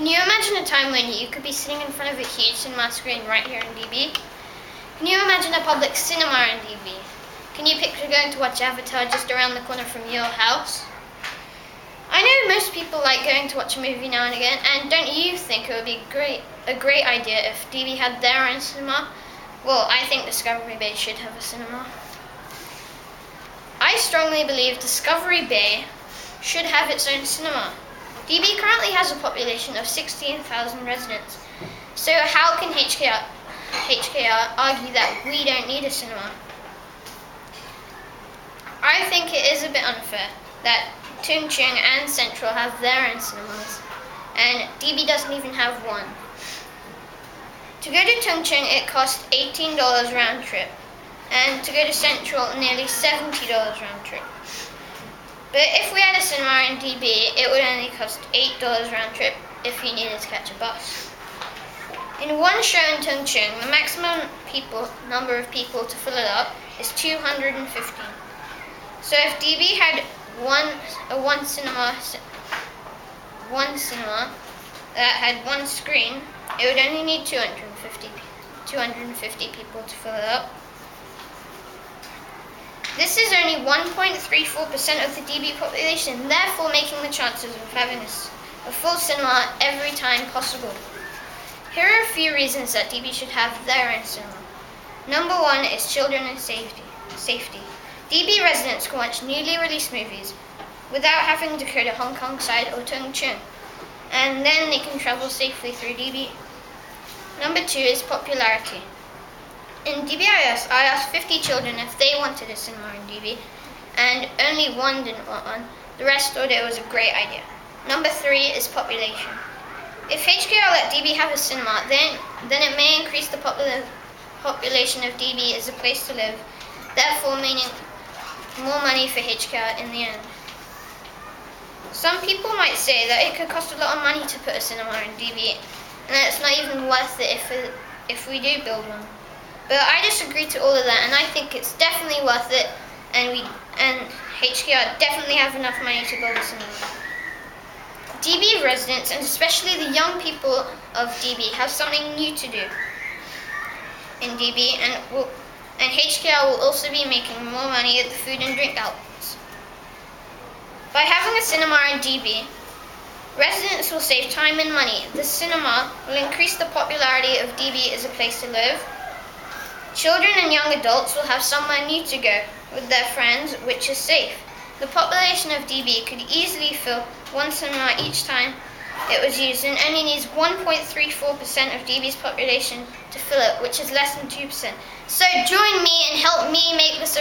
Can you imagine a time when you could be sitting in front of a huge cinema screen right here in DB? Can you imagine a public cinema in DB? Can you picture going to watch Avatar just around the corner from your house? I know most people like going to watch a movie now and again, and don't you think it would be a great idea if DB had their own cinema? Well, I think Discovery Bay should have a cinema. I strongly believe Discovery Bay should have its own cinema. DB currently has a population of 16,000 residents, so how can HKR argue that we don't need a cinema? I think it is a bit unfair that Tung Chung and Central have their own cinemas, and DB doesn't even have one. To go to Tung Chung, it costs $18 round trip, and to go to Central, nearly $70 round trip. But if we had a cinema in DB, it would only cost $8 round trip if you needed to catch a bus. In one show in Tung Chung, the maximum number of people to fill it up is 215. So if DB had one cinema that had one screen, it would only need 250 people to fill it up. This is only 1.34% of the DB population, therefore making the chances of having a full cinema every time possible. Here are a few reasons that DB should have their own cinema. Number one is children and safety. DB residents can watch newly released movies without having to go to Hong Kong side or Tung Chung, and then they can travel safely through DB. Number two is popularity. In DBIS, I asked 50 children if they wanted a cinema in DB, and only one didn't want one. The rest thought it was a great idea. Number three is population. If HKR let DB have a cinema, then it may increase the population of DB as a place to live, therefore meaning more money for HKR in the end. Some people might say that it could cost a lot of money to put a cinema in DB, and that it's not even worth it if we do build one. But I disagree to all of that, and I think it's definitely worth it, and HKR definitely have enough money to build a cinema. DB residents, and especially the young people of DB, have something new to do in DB, and HKR will also be making more money at the food and drink outlets. By having a cinema in DB, residents will save time and money. The cinema will increase the popularity of DB as a place to live. Children and young adults will have somewhere new to go with their friends, which is safe. The population of DB could easily fill one cinema each time it was used, and only needs 1.34% of DB's population to fill it, which is less than 2%. So join me and help me make this a